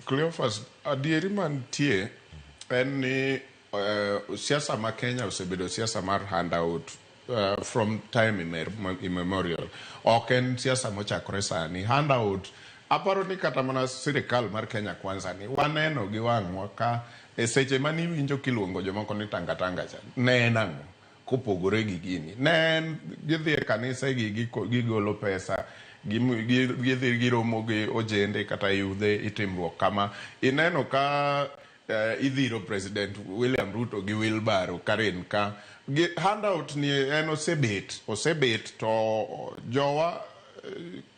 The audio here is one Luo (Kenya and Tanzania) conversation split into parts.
Cleophas, adieri mantie en ni siasa ma Kenya osebedo siasa mar handout from time immemorial. Ok en siasa mochakore sani. Handout, aparo ni kata mana sirikal mar Kenya kwanza ni waneno gi wang'wa ka seche mani winjo kiluongo jomoko ni tanga cha. Ne en ang'o kopogore gi gini. Ne en gidhi e kanisa gigolo pesa. Gidhi giromo gi ojende kata yudhe itimruok kama. Ineno ka idhiro President William Ruto gi Wilbaro Karen ka handout ni en osebet to jowa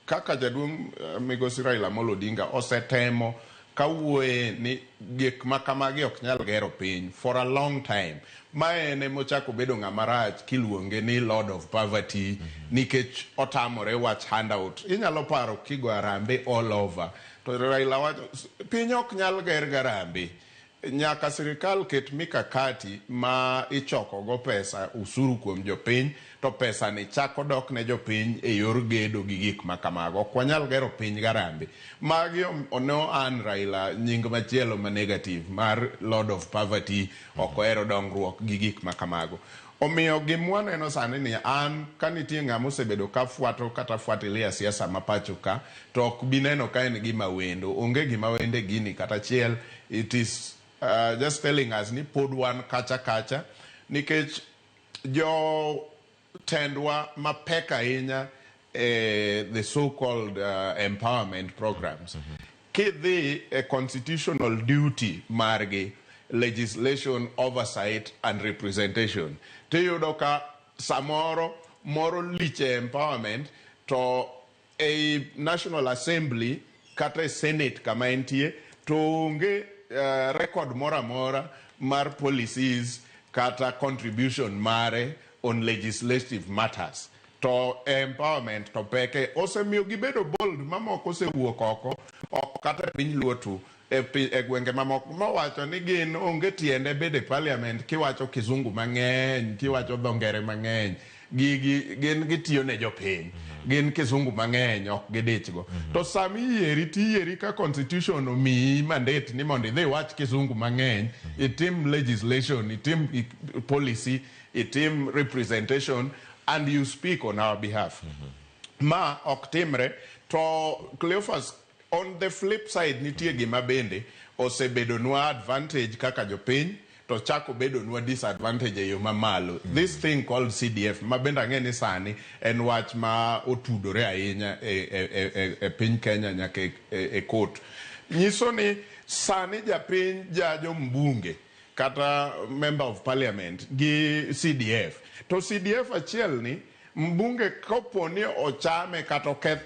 kaka jaduong' migosi Raila Amolo Odinga osetemo kawuoye ni gik makamagi ok nyal gero piny for a long time. Mae ne mochako bedo ng'ama rach kiluonge ni Lord of Poverty nikech otamore wach handout. Inyalo paro kigo arambe all over. To Raila wacho piny ok nyal ger garambe. Nyaka sirikal ket mikakati ma ichoko go pesa usuru kuom jopiny to pesa ni chako dok ne jopiny e yor gedo gi gik makamago. Ok wanyal gero piny garambe. Magi ono an Raila nying machielo ma negative mar Lord of Poverty ok ohero dongruok gi gik makamago. Omiyo gimwaneno sani ni an kanitie ng'ama osebedo ka fuato kata fuatilia siasa ma pacho ka to ok bineno ka en gima wendo. Onge gima wende gini kata chiel. It is just telling us ni pod wan kacha nikech jo tendwa mapek ahinya the so-called empowerment programs. Kidhi a constitutional duty margi legislation, oversight and representation. Tiyudo ka samoro moro liche empowerment to a National Assembly kata Senate kama entie to onge record mora mar policies kata contribution mare on legislative matters. To empowerment to peke osemiyo gibedo bold mamoko osewuok oko kata piny luotu e gwenge mamoko mawacho ni gin onge tiende bede parliament kiwacho kizungu mang'eny, kiwacho dhongere mang'eny, gin gitiyo ne jopiny. Gin kizungu mang'eny ok gidichgo. To sami tiyieri ka constitution omiyi mandate ni mondo idhi wach kizungu mang'eny, itim legislation, itim policy, itim representation and you speak on our behalf. Ma ok timre. To Cleophas, on the flip side nitie gima bende osebedo nwa advantage kaka jopiny to chako bedo nwa disadvantage e yo mamalo. This thing called CDF ma bende ang'eni sani en wach ma otudore ahinya e piny Kenya nyaka e court. Nyiso ni sani japiny jajo mbunge kata member of parliament gi CDF. To CDF achiel ni mbunge kopo ni ochame kata oketh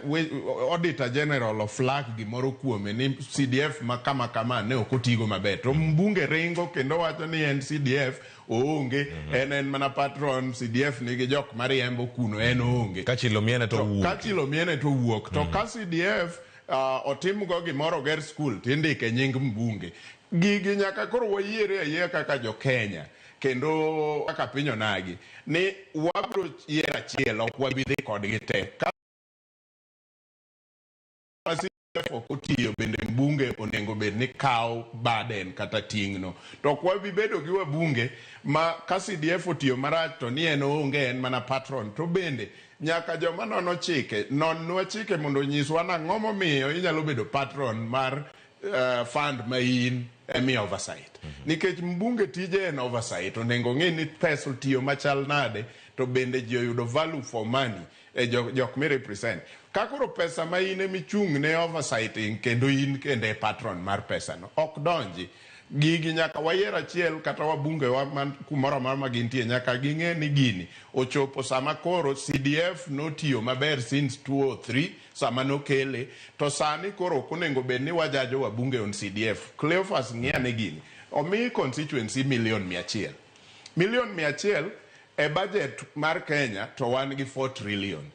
Auditor General of flag gimoro kuome ni CDF kama ne okotigo maber. To mbunge ringo kendo wacho ni en CDF oonge, en mana patron, CDF nigi jok mariembo kuno en oonge. Kachilo miene to wuok. To ka CDF otim go gimoro ger school tindike nying mbunge. Gigi nyaka koro wayiere ayiera kaka jo Kenya. Kendo kaka piny onagi ni wabro yiero achiel ok wabidhi kodgi te. Otiyo bende mbunge onego bed ni kaw baden kata tingno. To ok wabibedo gi wabunge ma ka CDF otiyo marach to ni en onge, en mana patron. To bende nyaka joma nono chike mondo nyiswa nang'o momiyo inyalo bedo patron mar fund ma in emi oversight. Nikech mbunge tije en oversight, onego ng'e ni pesa otiyo machal nade to bende ji oyudo value for money e jok mi represent. Kakoro pesa ma in emichung' ne oversighting kendo in kende patron mar pesa no ok donji. Gigi nyaka wayier achiel kata wabunge wa kumoro ma gintie nyaka ging'e ni gini ochopo sama koro CDF notiyo maber since 2003 sama nokele to sani koro onego bed ni wajajo wabunge on CDF. Cleophas ng'ia ni gini omi constituency $100,000,000. $100,000,000 e budget mar Kenya to wan gi 4 trillion.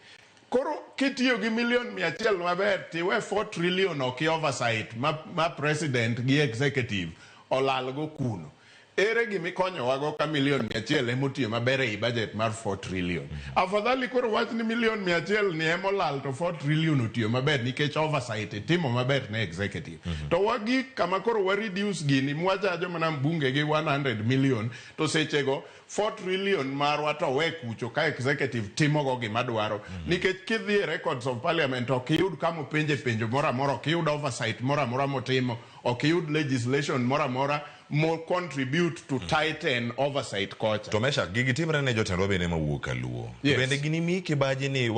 Koro kitiyo gi $100,000,000 maber tiwe 4 trillion ok oversight ma president gi executive olalgo kuno. ere gimi konyo wago ka milion 100 emotiyo maber e budget mar 4 trillion. Afadhali koro wach ni milion 100 ni emolal to 4 trillion otiyo maber nikech oversight timo maber ne executive. To wagi kama koro wa reduce gini mwachajo mana mbunge gi 100 million to sechego 4 trillion marwa to we kucho ka executive timo go gima dwaro. Nikech kidhi records of parliament ok yud kama penjo mora mora, ok yud oversight mora mora motimo, ok yud legislation mora mora more contribute to tighten oversight culture. To Meshack, gigi timre ne jotendwa bende mawuok Kaluo. Bende gini mi kibaji ni